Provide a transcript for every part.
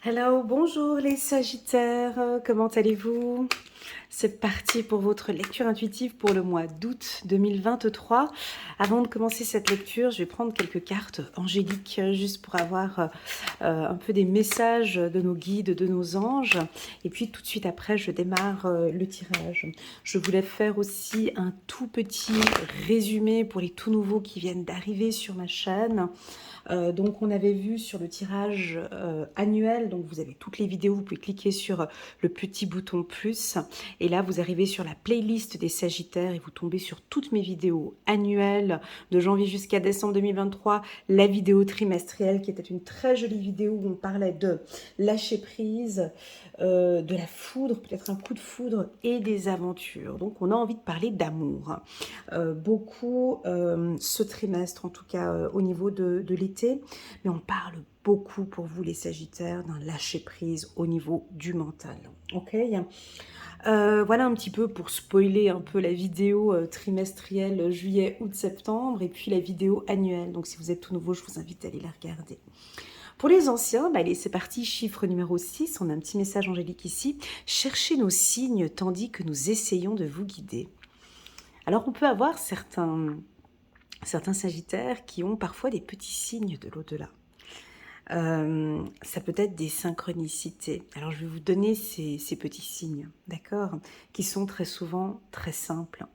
Hello, bonjour les Sagittaires, comment allez-vous? C'est parti pour votre lecture intuitive pour le mois d'août 2023. Avant de commencer cette lecture, je vais prendre quelques cartes angéliques juste pour avoir un peu des messages de nos guides, de nos anges. Et puis tout de suite après, je démarre le tirage. Je voulais faire aussi un tout petit résumé pour les tout nouveaux qui viennent d'arriver sur ma chaîne. Donc on avait vu sur le tirage annuel, donc vous avez toutes les vidéos, vous pouvez cliquer sur le petit bouton plus et là vous arrivez sur la playlist des Sagittaires et vous tombez sur toutes mes vidéos annuelles de janvier jusqu'à décembre 2023, la vidéo trimestrielle qui était une très jolie vidéo où on parlait de lâcher prise, de la foudre, peut-être un coup de foudre et des aventures. Donc on a envie de parler d'amour. Beaucoup ce trimestre, en tout cas au niveau de l'été, mais on parle beaucoup pour vous les Sagittaires d'un lâcher-prise au niveau du mental. Ok, voilà un petit peu pour spoiler un peu la vidéo trimestrielle juillet, août, septembre et puis la vidéo annuelle. Donc si vous êtes tout nouveau, je vous invite à aller la regarder. Pour les anciens, allez, c'est parti, chiffre numéro 6, on a un petit message angélique ici. Cherchez nos signes tandis que nous essayons de vous guider. Alors on peut avoir certains Sagittaires qui ont parfois des petits signes de l'au-delà. Ça peut être des synchronicités. Alors je vais vous donner ces petits signes, d'accord, qui sont très souvent très simples.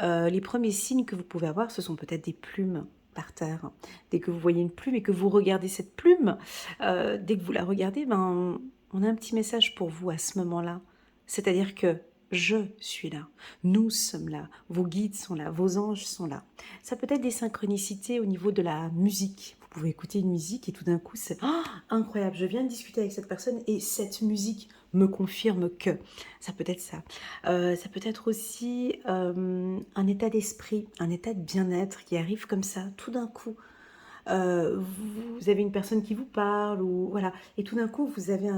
Les premiers signes que vous pouvez avoir, ce sont peut-être des plumes par terre. Dès que vous voyez une plume et que vous regardez cette plume, dès que vous la regardez, ben, on a un petit message pour vous à ce moment-là. C'est-à-dire que je suis là, nous sommes là, vos guides sont là, vos anges sont là. Ça peut être des synchronicités au niveau de la musique. Vous pouvez écouter une musique et tout d'un coup, c'est incroyable. Je viens de discuter avec cette personne et cette musique me confirme que. Ça peut être ça. Ça peut être aussi un état d'esprit, un état de bien-être qui arrive comme ça, tout d'un coup. Vous avez une personne qui vous parle, ou voilà, et tout d'un coup, vous avez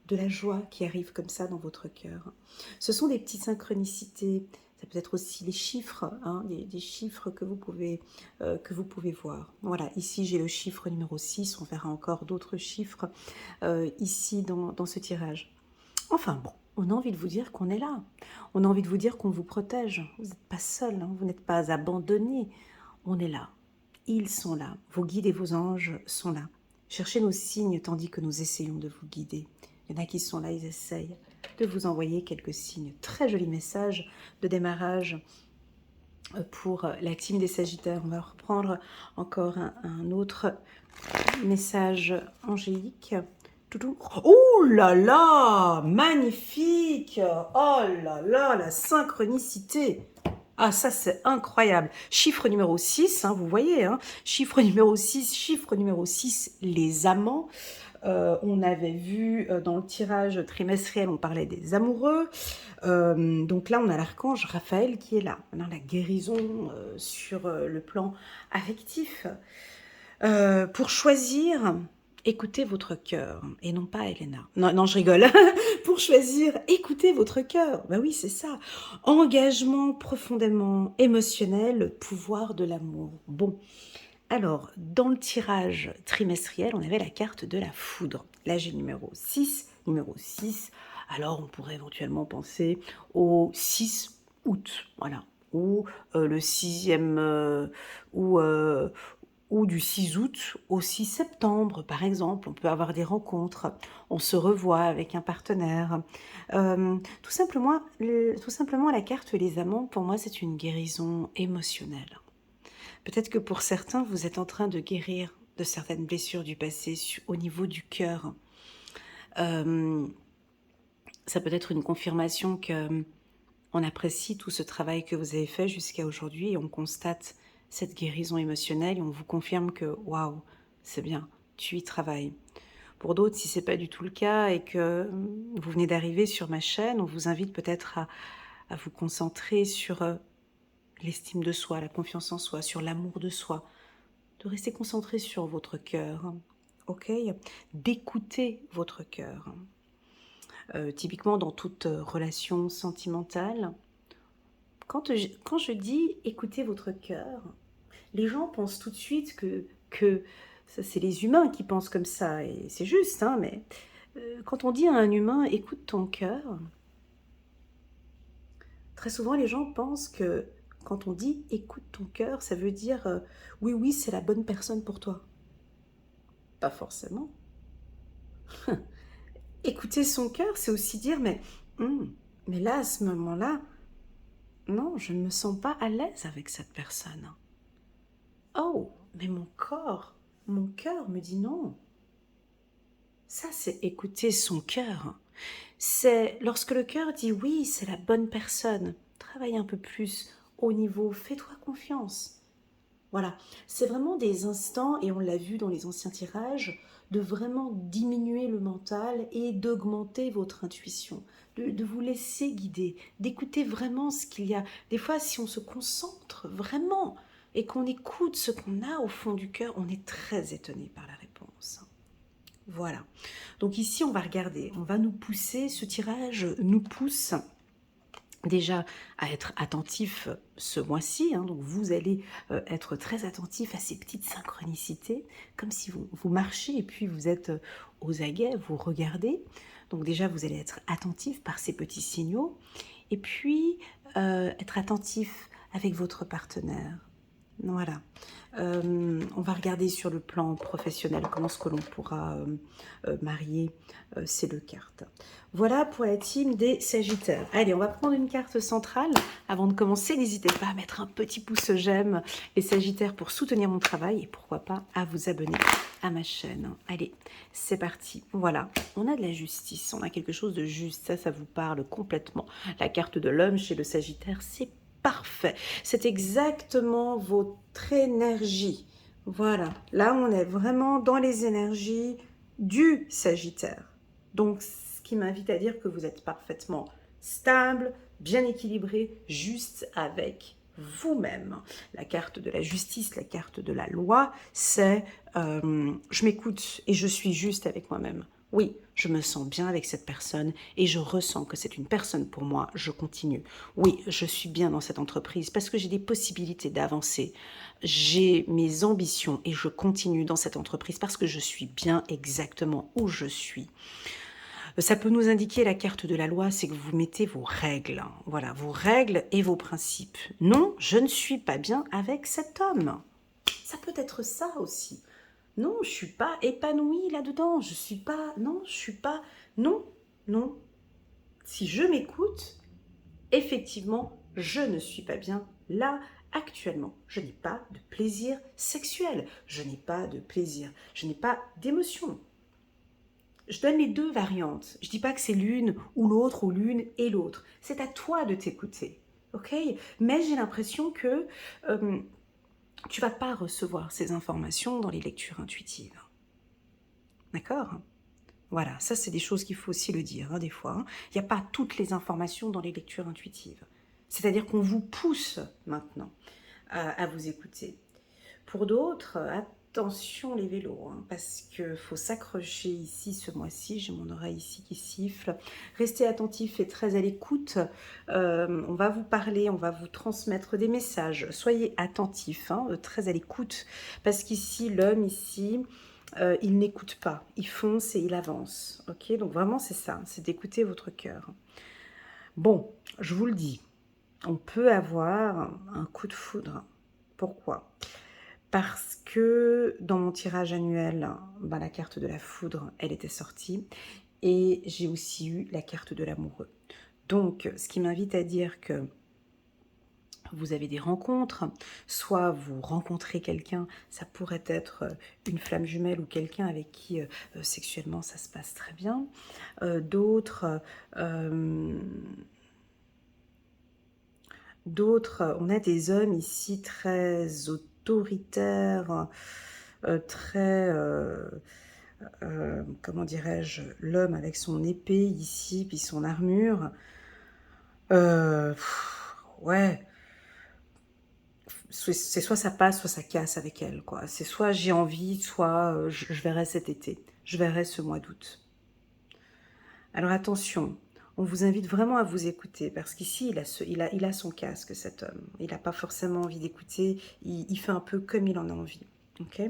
de la joie qui arrive comme ça dans votre cœur. Ce sont des petites synchronicités. Ça peut être aussi les chiffres, hein, des chiffres que vous pouvez voir. Voilà, ici j'ai le chiffre numéro 6, on verra encore d'autres chiffres ici dans ce tirage. Enfin bon, on a envie de vous dire qu'on est là. On a envie de vous dire qu'on vous protège. Vous n'êtes pas seul, hein, vous n'êtes pas abandonné. On est là. Ils sont là. Vos guides et vos anges sont là. Cherchez nos signes tandis que nous essayons de vous guider. Il y en a qui sont là, ils essayent de vous envoyer quelques signes. Très joli message de démarrage pour la team des Sagittaires. On va reprendre encore un autre message angélique. Toutou. Oh là là, magnifique. Oh là là, la synchronicité. Ah, ça, c'est incroyable. Chiffre numéro 6, hein, vous voyez, hein, chiffre numéro 6, les amants. On avait vu dans le tirage trimestriel, on parlait des amoureux. Donc là, on a l'archange Raphaël qui est là. On a la guérison sur le plan affectif. Pour choisir, écoutez votre cœur et non pas Elena. Non, non, je rigole. Pour choisir, écoutez votre cœur. Ben oui, c'est ça. Engagement profondément émotionnel, pouvoir de l'amour. Bon, alors, dans le tirage trimestriel, on avait la carte de la foudre. Là, j'ai numéro 6, numéro 6. Alors, on pourrait éventuellement penser au 6 août, voilà, ou le sixième, ou du 6 août au 6 septembre, par exemple. On peut avoir des rencontres, on se revoit avec un partenaire. Tout simplement, la carte Les Amants, pour moi, c'est une guérison émotionnelle. Peut-être que pour certains, vous êtes en train de guérir de certaines blessures du passé au niveau du cœur. Ça peut être une confirmation que on apprécie tout ce travail que vous avez fait jusqu'à aujourd'hui et on constate cette guérison émotionnelle et on vous confirme que waouh, c'est bien, tu y travailles. Pour d'autres, si c'est pas du tout le cas et que vous venez d'arriver sur ma chaîne, on vous invite peut-être à vous concentrer sur l'estime de soi, la confiance en soi, sur l'amour de soi, de rester concentré sur votre cœur, ok, d'écouter votre cœur. Typiquement dans toute relation sentimentale, quand je dis écoutez votre cœur, les gens pensent tout de suite que Ça, c'est les humains qui pensent comme ça, et c'est juste, hein, mais quand on dit à un humain, écoute ton cœur, très souvent les gens pensent que quand on dit écoute ton cœur, ça veut dire oui, oui, c'est la bonne personne pour toi. Pas forcément. Écouter son cœur, c'est aussi dire, hum, mais là, à ce moment-là, non, je ne me sens pas à l'aise avec cette personne. Oh, mais mon cœur me dit non. Ça, c'est écouter son cœur. C'est lorsque le cœur dit oui, c'est la bonne personne. Travaille un peu plus au niveau, fais-toi confiance. Voilà, c'est vraiment des instants, et on l'a vu dans les anciens tirages, de vraiment diminuer le mental et d'augmenter votre intuition, de vous laisser guider, d'écouter vraiment ce qu'il y a. Des fois, si on se concentre vraiment et qu'on écoute ce qu'on a au fond du cœur, on est très étonné par la réponse. Voilà. Donc ici, on va regarder, on va nous pousser, ce tirage nous pousse déjà à être attentif ce mois-ci, hein, donc vous allez être très attentif à ces petites synchronicités, comme si vous marchez et puis vous êtes aux aguets, vous regardez. Donc déjà, vous allez être attentif par ces petits signaux, et puis être attentif avec votre partenaire. Voilà. On va regarder sur le plan professionnel comment est-ce que l'on pourra marier ces deux cartes. Voilà pour la team des Sagittaires. Allez, on va prendre une carte centrale. Avant de commencer, n'hésitez pas à mettre un petit pouce j'aime, les Sagittaires, pour soutenir mon travail, et pourquoi pas à vous abonner à ma chaîne. Allez, c'est parti. Voilà, on a de la justice, on a quelque chose de juste. Ça vous parle complètement. La carte de l'homme chez le Sagittaire, c'est parfait. C'est exactement votre énergie. Voilà. Là, on est vraiment dans les énergies du Sagittaire. Donc, ce qui m'invite à dire que vous êtes parfaitement stable, bien équilibré, juste avec vous-même. La carte de la justice, la carte de la loi, c'est je m'écoute et je suis juste avec moi-même. Oui, je me sens bien avec cette personne et je ressens que c'est une personne pour moi, je continue. Oui, je suis bien dans cette entreprise parce que j'ai des possibilités d'avancer. J'ai mes ambitions et je continue dans cette entreprise parce que je suis bien exactement où je suis. Ça peut nous indiquer, la carte de la loi, c'est que vous mettez vos règles. Voilà, vos règles et vos principes. Non, je ne suis pas bien avec cet homme. Ça peut être ça aussi. Non, je suis pas épanouie là-dedans. Je suis pas. Non, je suis pas. Non, non. Si je m'écoute, effectivement, je ne suis pas bien là actuellement. Je n'ai pas de plaisir sexuel. Je n'ai pas de plaisir. Je n'ai pas d'émotion. Je donne les deux variantes. Je ne dis pas que c'est l'une ou l'autre ou l'une et l'autre. C'est à toi de t'écouter. Ok? Mais j'ai l'impression que tu vas pas recevoir ces informations dans les lectures intuitives. D'accord? Voilà, ça c'est des choses qu'il faut aussi le dire, hein, des fois. Hein. Il n'y a pas toutes les informations dans les lectures intuitives. C'est-à-dire qu'on vous pousse maintenant à vous écouter. Pour d'autres, attention les vélos, hein, parce qu'il faut s'accrocher ici ce mois-ci. J'ai mon oreille ici qui siffle. Restez attentifs et très à l'écoute. On va vous parler, on va vous transmettre des messages. Soyez attentifs, hein, très à l'écoute, parce qu'ici, l'homme, ici, il n'écoute pas. Il fonce et il avance. Ok, donc vraiment, c'est ça, c'est d'écouter votre cœur. Bon, je vous le dis, on peut avoir un coup de foudre. Pourquoi ? Parce que dans mon tirage annuel, ben, la carte de la foudre, elle était sortie. Et j'ai aussi eu la carte de l'amoureux. Donc, ce qui m'invite à dire que vous avez des rencontres, soit vous rencontrez quelqu'un, ça pourrait être une flamme jumelle ou quelqu'un avec qui sexuellement ça se passe très bien. D'autres, on a des hommes ici très autoritaires, très, comment dirais-je, l'homme avec son épée ici, puis son armure. Ouais, c'est soit ça passe, soit ça casse avec elle, quoi. C'est soit j'ai envie, soit je verrai cet été, je verrai ce mois d'août. Alors attention, on vous invite vraiment à vous écouter, parce qu'ici, il a son casque, cet homme. Il n'a pas forcément envie d'écouter, il fait un peu comme il en a envie. Ok ?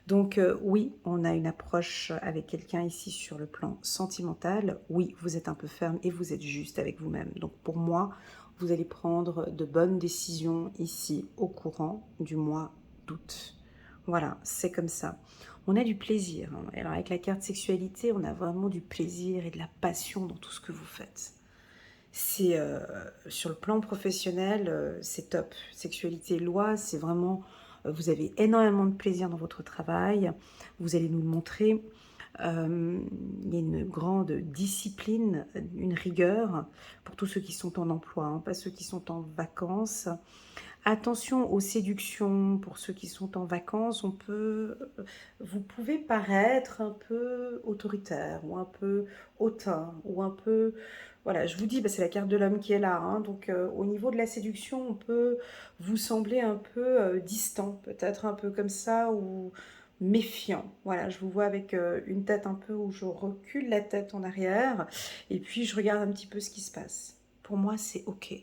Donc oui, on a une approche avec quelqu'un ici sur le plan sentimental. Oui, vous êtes un peu ferme et vous êtes juste avec vous-même. Donc pour moi, vous allez prendre de bonnes décisions ici au courant du mois d'août. Voilà, c'est comme ça. On a du plaisir, hein. Alors avec la carte sexualité, on a vraiment du plaisir et de la passion dans tout ce que vous faites. C'est sur le plan professionnel, c'est top. Sexualité, loi, c'est vraiment, vous avez énormément de plaisir dans votre travail. Vous allez nous le montrer. Il y a une grande discipline, une rigueur pour tous ceux qui sont en emploi, hein, pas ceux qui sont en vacances. Attention aux séductions pour ceux qui sont en vacances. Vous pouvez paraître un peu autoritaire ou un peu hautain ou un peu, voilà, je vous dis, bah, c'est la carte de l'homme qui est là, hein, donc au niveau de la séduction, on peut vous sembler un peu distant, peut-être un peu comme ça ou méfiant. Voilà, je vous vois avec une tête un peu où je recule la tête en arrière et puis je regarde un petit peu ce qui se passe. Pour moi, c'est ok.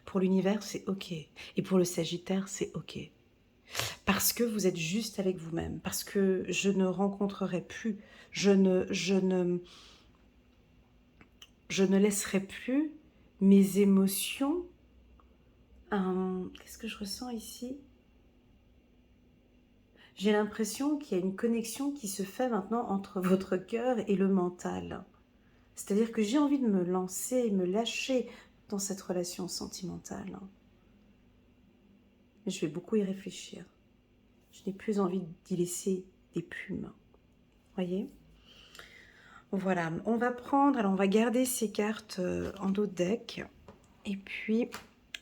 Pour l'univers, c'est ok. Et pour le Sagittaire, c'est ok. Parce que vous êtes juste avec vous-même. Parce que je ne rencontrerai plus, je ne laisserai plus mes émotions. Qu'est-ce que je ressens ici? J'ai l'impression qu'il y a une connexion qui se fait maintenant entre votre cœur et le mental. C'est-à-dire que j'ai envie de me lancer, me lâcher dans cette relation sentimentale. Mais je vais beaucoup y réfléchir. Je n'ai plus envie d'y laisser des plumes. Voyez? Voilà, on va prendre, alors on va garder ces cartes en dos de deck. Et puis,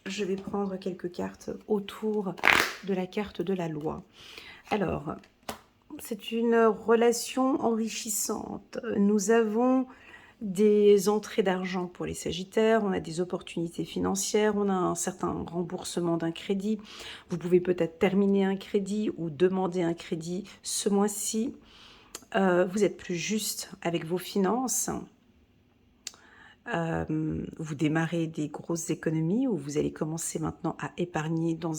je vais prendre quelques cartes autour de la carte de la loi. Alors, c'est une relation enrichissante. Nous avons des entrées d'argent pour les Sagittaires, on a des opportunités financières, on a un certain remboursement d'un crédit. Vous pouvez peut-être terminer un crédit ou demander un crédit ce mois-ci. Vous êtes plus juste avec vos finances. Vous démarrez des grosses économies ou vous allez commencer maintenant à épargner dans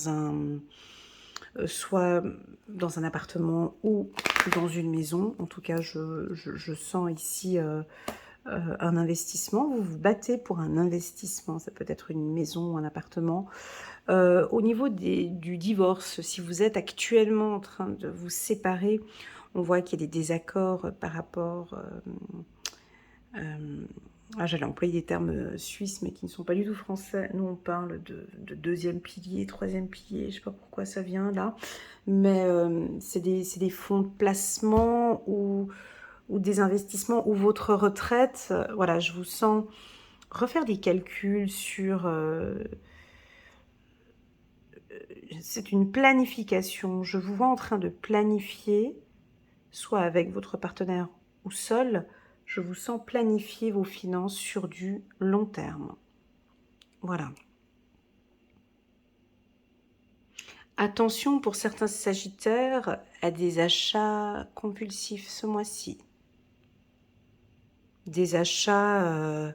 soit dans un appartement ou dans une maison. En tout cas, je sens ici un investissement. Vous vous battez pour un investissement. Ça peut être une maison ou un appartement. Au niveau du divorce, si vous êtes actuellement en train de vous séparer, on voit qu'il y a des désaccords par rapport... j'allais employer des termes suisses, mais qui ne sont pas du tout français. Nous, on parle de deuxième pilier, troisième pilier, je ne sais pas pourquoi ça vient là. Mais c'est des fonds de placement ou des investissements ou votre retraite. Voilà, je vous sens refaire des calculs sur... c'est une planification. Je vous vois en train de planifier, soit avec votre partenaire ou seul, je vous sens planifier vos finances sur du long terme. Voilà. Attention pour certains Sagittaires à des achats compulsifs ce mois-ci. Des achats...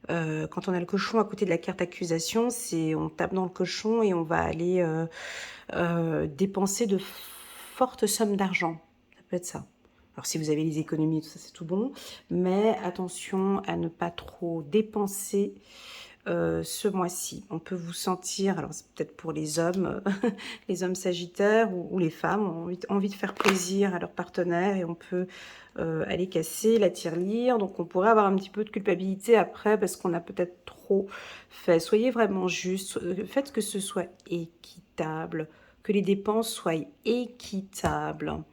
quand on a le cochon à côté de la carte accusation, c'est on tape dans le cochon et on va aller dépenser de fortes sommes d'argent. Ça peut être ça. Alors si vous avez les économies, tout ça c'est tout bon, mais attention à ne pas trop dépenser ce mois-ci. On peut vous sentir, alors c'est peut-être pour les hommes, les hommes sagittaires ou les femmes ont envie de faire plaisir à leur partenaire et on peut aller casser la tirelire. Donc on pourrait avoir un petit peu de culpabilité après parce qu'on a peut-être trop fait. Soyez vraiment juste, faites que ce soit équitable, que les dépenses soient équitables.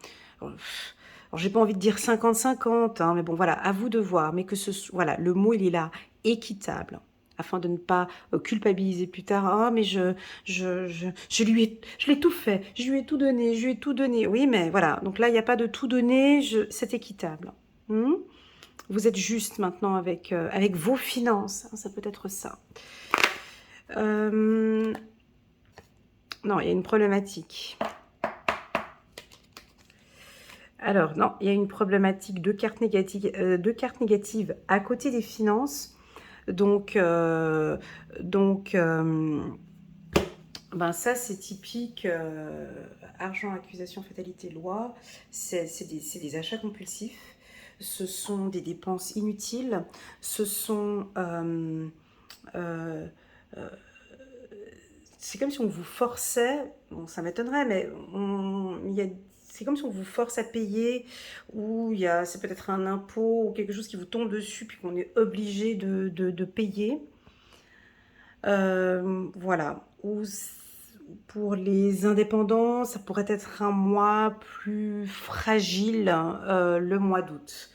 Alors, j'ai pas envie de dire 50-50, hein, mais bon, voilà, à vous de voir. Mais que voilà, le mot, il est là, équitable, afin de ne pas culpabiliser plus tard. Ah, mais je l'ai tout fait, je lui ai tout donné, je lui ai tout donné. Oui, mais voilà, donc là, il n'y a pas de tout donner, c'est équitable. Vous êtes juste maintenant avec vos finances, hein, ça peut être ça. Non, il y a une problématique. Alors, non, il y a une problématique de cartes négatives à côté des finances. Donc Ben ça, c'est typique, argent, accusation, fatalité, loi. C'est des achats compulsifs. Ce sont des dépenses inutiles. Ce sont... euh, euh, c'est comme si on vous forçait, bon, ça m'étonnerait, mais c'est comme si on vous force à payer, ou c'est peut-être un impôt ou quelque chose qui vous tombe dessus, puis qu'on est obligé de payer. Voilà. Ou pour les indépendants, ça pourrait être un mois plus fragile, le mois d'août.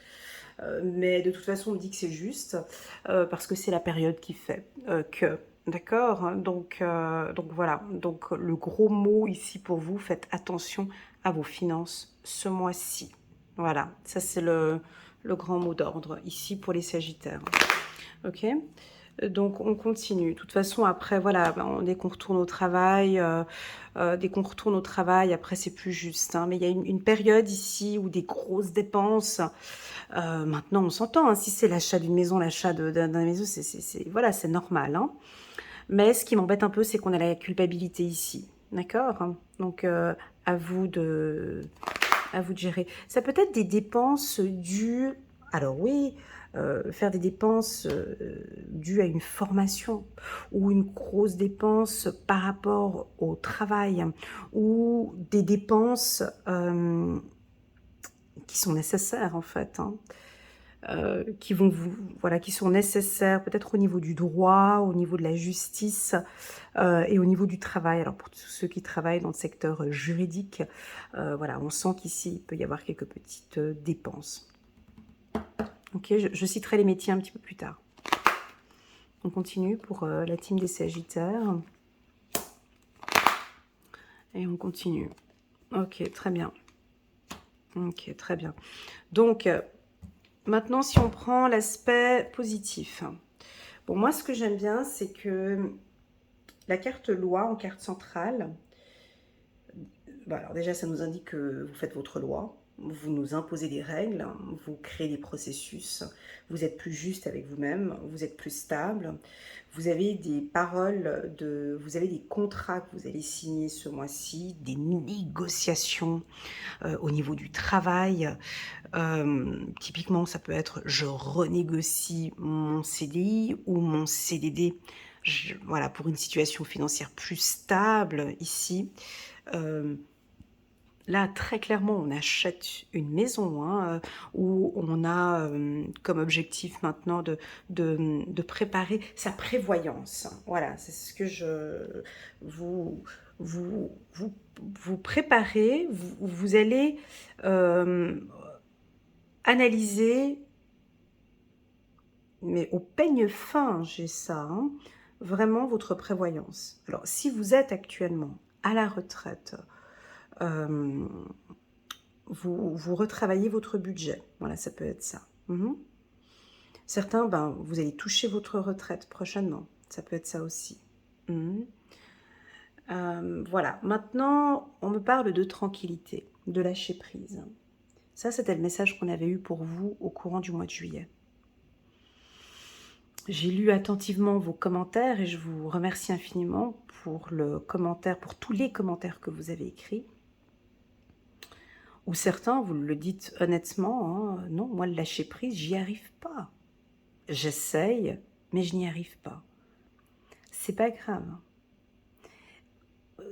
Mais de toute façon, on me dit que c'est juste, parce que c'est la période qui fait que. D'accord. Donc voilà. Donc le gros mot ici pour vous, faites attention à vos finances ce mois-ci. Voilà, ça c'est le grand mot d'ordre ici pour les Sagittaires. Ok. Donc on continue. De toute façon, après, voilà, dès qu'on retourne au travail, après c'est plus juste, hein. Mais il y a une période ici où des grosses dépenses. Maintenant, on s'entend, hein, si c'est l'achat d'une maison, l'achat d'un maison, voilà, c'est normal, hein. Mais ce qui m'embête un peu, c'est qu'on a la culpabilité ici. D'accord. Donc à vous de, à vous de gérer. Ça peut être des dépenses dues. Alors oui, faire des dépenses dues à une formation ou une grosse dépense par rapport au travail ou des dépenses qui sont nécessaires en fait, hein, qui vont vous, voilà, qui sont nécessaires peut-être au niveau du droit, au niveau de la justice et au niveau du travail. Alors pour tous ceux qui travaillent dans le secteur juridique, voilà, on sent qu'ici il peut y avoir quelques petites dépenses. Ok, je citerai les métiers un petit peu plus tard. On continue pour la team des Sagittaires. Et on continue. Ok, très bien. Ok, très bien. Donc, maintenant, si on prend l'aspect positif. Bon, moi, ce que j'aime bien, c'est que la carte loi en carte centrale, bah, alors déjà, ça nous indique que vous faites votre loi, vous nous imposez des règles, vous créez des processus, vous êtes plus juste avec vous-même, vous êtes plus stable, vous avez des paroles, vous avez des contrats que vous allez signer ce mois-ci, des négociations au niveau du travail. Typiquement, ça peut être je renégocie mon CDI ou mon CDD. Voilà, pour une situation financière plus stable ici. Là, très clairement, on achète une maison, hein, où on a comme objectif maintenant de préparer sa prévoyance. Voilà, c'est ce que vous, vous, vous, vous préparez, vous allez analyser, mais au peigne fin, j'ai ça, hein, vraiment votre prévoyance. Alors, si vous êtes actuellement à la retraite, euh, vous retravaillez votre budget. Voilà, ça peut être ça. Certains, vous allez toucher votre retraite prochainement. Ça peut être ça aussi. Voilà. Maintenant, on me parle de tranquillité, de lâcher prise. Ça, c'était le message qu'on avait eu pour vous au courant du mois de juillet. J'ai lu attentivement vos commentaires et je vous remercie infiniment pour pour tous les commentaires que vous avez écrits. Ou certains, vous le dites honnêtement, hein, non, moi le lâcher prise, j'y arrive pas. J'essaye, mais je n'y arrive pas. C'est pas grave.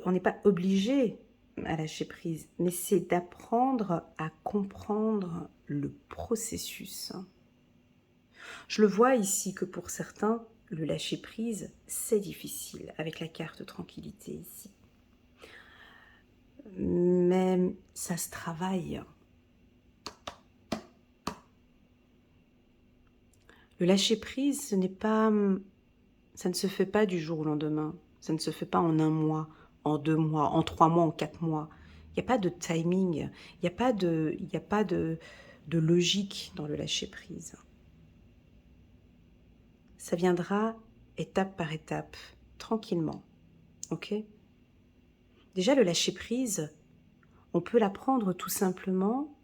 On n'est pas obligé à lâcher prise, mais c'est d'apprendre à comprendre le processus. Je le vois ici que pour certains, le lâcher prise, c'est difficile avec la carte tranquillité ici. Mais ça se travaille. Le lâcher prise, ça ne se fait pas du jour au lendemain. Ça ne se fait pas en 1 mois, en 2 mois, en 3 mois, en 4 mois. Il n'y a pas de timing, il n'y a pas de logique dans le lâcher prise. Ça viendra étape par étape, tranquillement. Ok ? Déjà, le lâcher prise, on peut l'apprendre tout simplement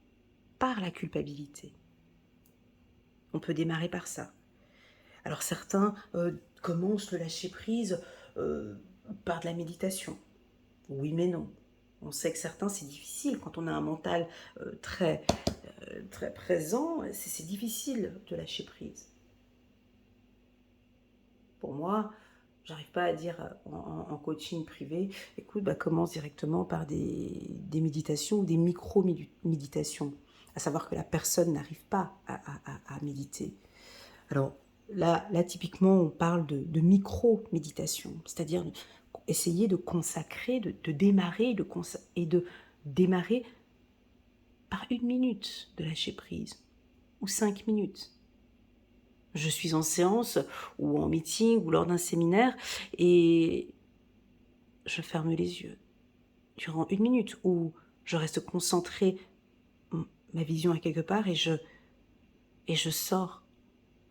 par la culpabilité. On peut démarrer par ça. Alors certains commencent le lâcher prise Par de la méditation. Oui, mais non. On sait que certains, c'est difficile. Quand on a un mental très présent, c'est difficile de lâcher prise. Pour moi, j'arrive pas à dire en coaching privé, écoute, bah, commence directement par des méditations ou des micro-méditations. À savoir que la personne n'arrive pas à méditer. Alors là, typiquement, on parle de micro-méditation, c'est-à-dire essayer de consacrer, de démarrer et de démarrer par 1 minute de lâcher prise ou 5 minutes. Je suis en séance ou en meeting ou lors d'un séminaire et je ferme les yeux durant 1 minute ou je reste concentrée, ma vision à quelque part et je sors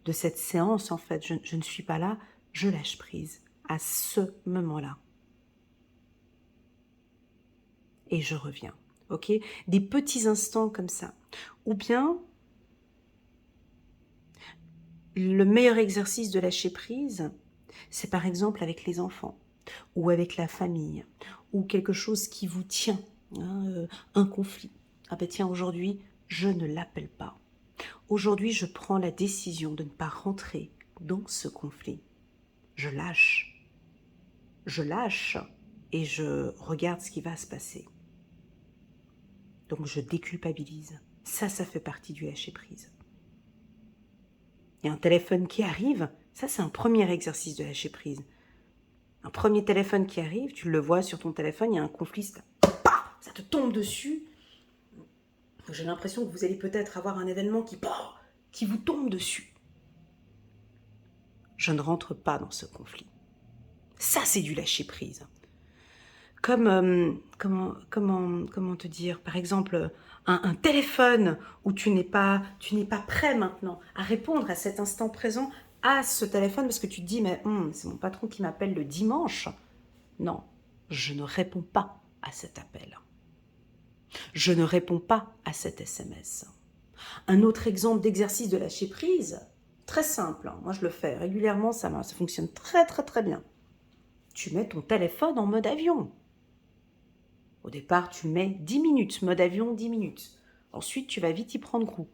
de cette séance en fait. Je ne suis pas là, je lâche prise à ce moment-là. Et je reviens, ok? Des petits instants comme ça. Ou bien, le meilleur exercice de lâcher prise, c'est par exemple avec les enfants, ou avec la famille, ou quelque chose qui vous tient, hein, un conflit. Ah ben tiens, aujourd'hui, je ne l'appelle pas. Aujourd'hui, je prends la décision de ne pas rentrer dans ce conflit. Je lâche. Je lâche et je regarde ce qui va se passer. Donc je déculpabilise. Ça fait partie du lâcher prise. Il y a un téléphone qui arrive, ça c'est un premier exercice de lâcher prise. Un premier téléphone qui arrive, tu le vois sur ton téléphone, il y a un conflit, ça te tombe dessus. J'ai l'impression que vous allez peut-être avoir un événement qui vous tombe dessus. Je ne rentre pas dans ce conflit. Ça c'est du lâcher prise. Comme, comment te dire, par exemple, un téléphone où tu n'es pas prêt maintenant à répondre à cet instant présent à ce téléphone parce que tu te dis, mais c'est mon patron qui m'appelle le dimanche. Non, je ne réponds pas à cet appel. Je ne réponds pas à cet SMS. Un autre exemple d'exercice de lâcher prise, très simple, hein, moi je le fais régulièrement, ça fonctionne très très très bien. Tu mets ton téléphone en mode avion. Au départ, tu mets 10 minutes, mode avion, 10 minutes. Ensuite, tu vas vite y prendre goût.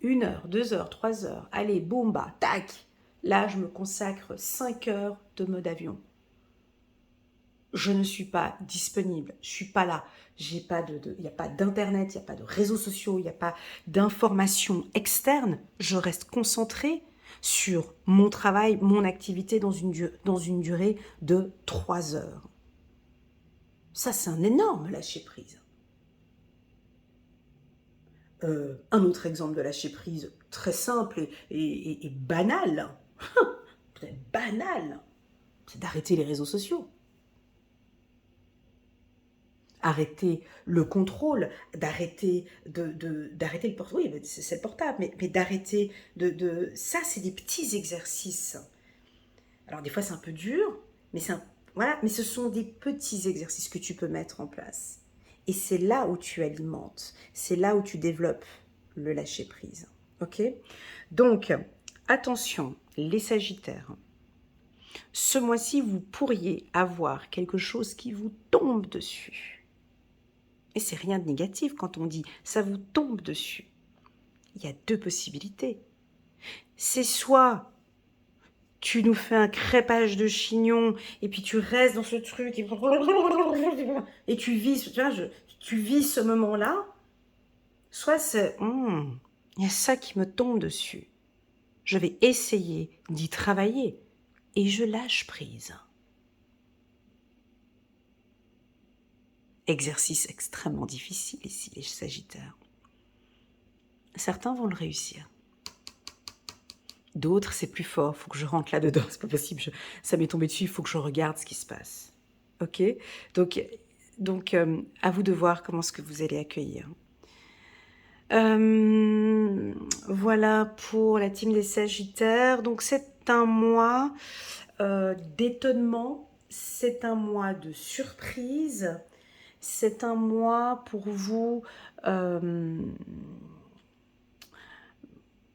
1 heure, 2 heures, 3 heures. Allez, bomba, tac. Là, je me consacre 5 heures de mode avion. Je ne suis pas disponible, je suis pas là. Il n'y a pas d'internet, il n'y a pas de réseaux sociaux, il n'y a pas d'informations externes. Je reste concentrée sur mon travail, mon activité dans une durée de 3 heures. Ça, c'est un énorme lâcher prise. Un autre exemple de lâcher prise très simple et banal, peut-être banal, c'est d'arrêter les réseaux sociaux. Arrêter le contrôle, d'arrêter d'arrêter le portable, oui, c'est le portable, mais d'arrêter ça, c'est des petits exercices. Alors des fois c'est un peu dur, mais voilà, mais ce sont des petits exercices que tu peux mettre en place. Et c'est là où tu alimentes, c'est là où tu développes le lâcher prise. Ok? Donc, attention, les Sagittaires. Ce mois-ci, vous pourriez avoir quelque chose qui vous tombe dessus. Et c'est rien de négatif quand on dit ça vous tombe dessus. Il y a 2 possibilités. C'est soit tu nous fais un crêpage de chignon et puis tu restes dans ce truc et tu vis, tu vis ce moment-là. Soit c'est il y a ça qui me tombe dessus. Je vais essayer d'y travailler et je lâche prise. Exercice extrêmement difficile ici, les Sagittaires. Certains vont le réussir. D'autres, c'est plus fort, il faut que je rentre là-dedans, c'est pas possible, ça m'est tombé dessus, il faut que je regarde ce qui se passe. Ok? Donc à vous de voir comment est-ce que vous allez accueillir. Voilà pour la team des Sagittaires. Donc c'est un mois d'étonnement, c'est un mois de surprise, c'est un mois pour vous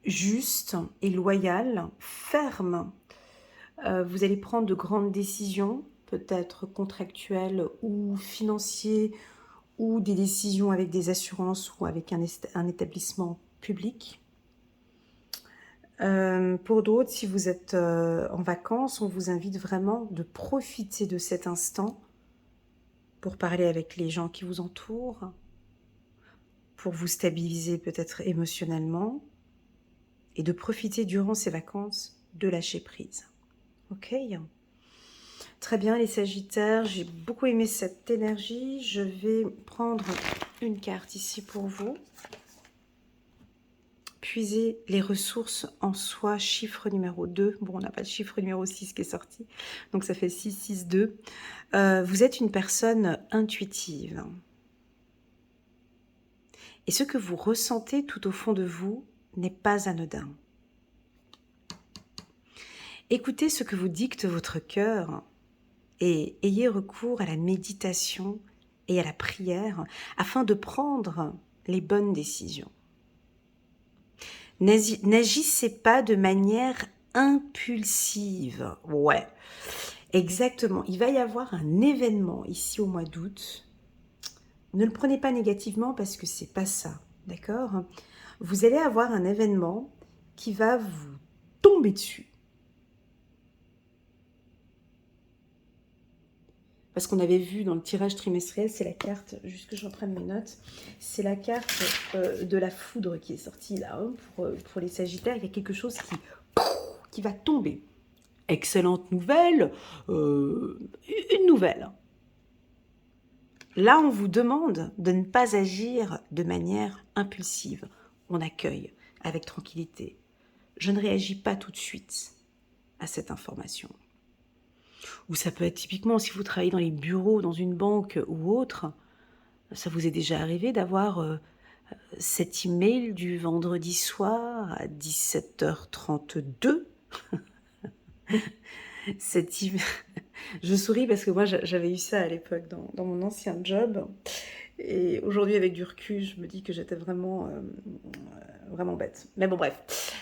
juste et loyal, ferme. Vous allez prendre de grandes décisions. peut-être contractuels ou financiers, ou des décisions avec des assurances ou avec un établissement public. Pour d'autres, si vous êtes en vacances, on vous invite vraiment de profiter de cet instant pour parler avec les gens qui vous entourent, pour vous stabiliser peut-être émotionnellement, et de profiter durant ces vacances de lâcher prise. Ok? Très bien les Sagittaires, j'ai beaucoup aimé cette énergie. Je vais prendre une carte ici pour vous. Puiser les ressources en soi, chiffre numéro 2. Bon, on n'a pas de chiffre numéro 6 qui est sorti, donc ça fait 6, 6, 2. Vous êtes une personne intuitive. Et ce que vous ressentez tout au fond de vous n'est pas anodin. Écoutez ce que vous dicte votre cœur et ayez recours à la méditation et à la prière afin de prendre les bonnes décisions. N'agissez pas de manière impulsive. Ouais, exactement. Il va y avoir un événement ici au mois d'août. Ne le prenez pas négativement parce que c'est pas ça, d'accord? Vous allez avoir un événement qui va vous tomber dessus. Parce qu'on avait vu dans le tirage trimestriel, c'est la carte, juste que je reprenne mes notes, c'est la carte de la foudre qui est sortie là, hein, pour les Sagittaires. Il y a quelque chose qui va tomber. Excellente nouvelle, une nouvelle. Là, on vous demande de ne pas agir de manière impulsive. On accueille avec tranquillité. Je ne réagis pas tout de suite à cette information. Ou ça peut être typiquement si vous travaillez dans les bureaux, dans une banque ou autre, ça vous est déjà arrivé d'avoir cet email du vendredi soir à 17h32. Je souris parce que moi j'avais eu ça à l'époque dans mon ancien job. Et aujourd'hui, avec du recul, je me dis que j'étais vraiment, vraiment bête. Mais bon, bref.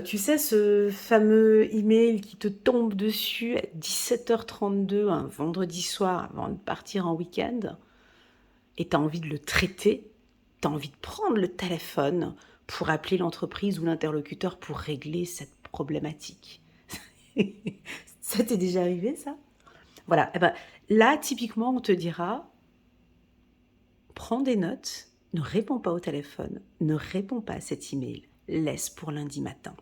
Tu sais, ce fameux email qui te tombe dessus à 17h32, un vendredi soir, avant de partir en week-end, et tu as envie de le traiter, tu as envie de prendre le téléphone pour appeler l'entreprise ou l'interlocuteur pour régler cette problématique. Ça t'est déjà arrivé, ça? Voilà. Et ben, là, typiquement, on te dira... Prends des notes, ne réponds pas au téléphone, ne réponds pas à cet email, laisse pour lundi matin.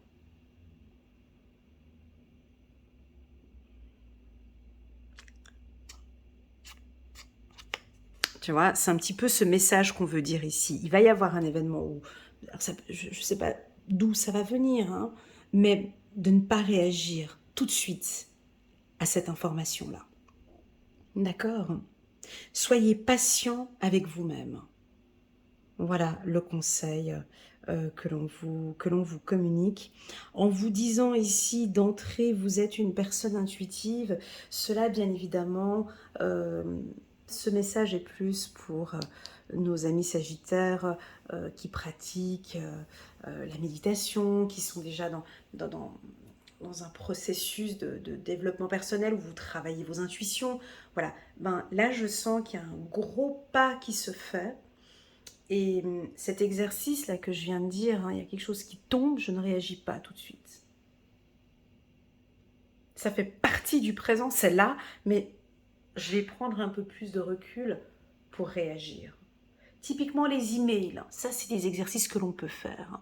Tu vois, c'est un petit peu ce message qu'on veut dire ici. Il va y avoir un événement où, alors ça, je ne sais pas d'où ça va venir, hein, mais de ne pas réagir tout de suite à cette information-là. D'accord? Soyez patient avec vous-même. Voilà le conseil que l'on vous communique. En vous disant ici d'entrée, vous êtes une personne intuitive, cela bien évidemment, ce message est plus pour nos amis sagittaires qui pratiquent la méditation, qui sont déjà dans un processus de développement personnel où vous travaillez vos intuitions. Voilà, ben, là je sens qu'il y a un gros pas qui se fait. Et cet exercice-là que je viens de dire, hein, il y a quelque chose qui tombe, je ne réagis pas tout de suite. Ça fait partie du présent, c'est là, mais je vais prendre un peu plus de recul pour réagir. Typiquement les emails, ça c'est des exercices que l'on peut faire.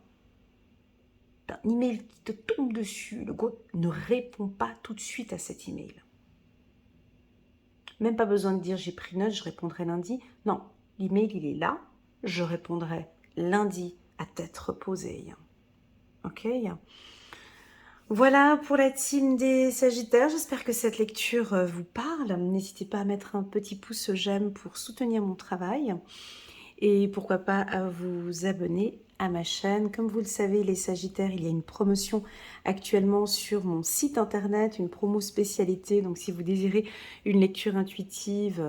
Un email qui te tombe dessus, le gars ne répond pas tout de suite à cet email. Même pas besoin de dire j'ai pris note, je répondrai lundi. Non, l'email il est là, je répondrai lundi à tête reposée. Ok? Voilà pour la team des Sagittaires. J'espère que cette lecture vous parle. N'hésitez pas à mettre un petit pouce j'aime pour soutenir mon travail. Et pourquoi pas à vous abonner à ma chaîne. Comme vous le savez, les Sagittaires, il y a une promotion actuellement sur mon site internet, une promo spécialité. Donc si vous désirez une lecture intuitive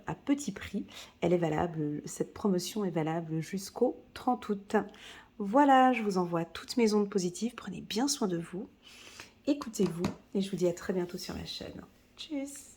à petit prix, elle est valable. Cette promotion est valable jusqu'au 30 août. Voilà, je vous envoie toutes mes ondes positives. Prenez bien soin de vous. Écoutez-vous et je vous dis à très bientôt sur ma chaîne. Tchuss!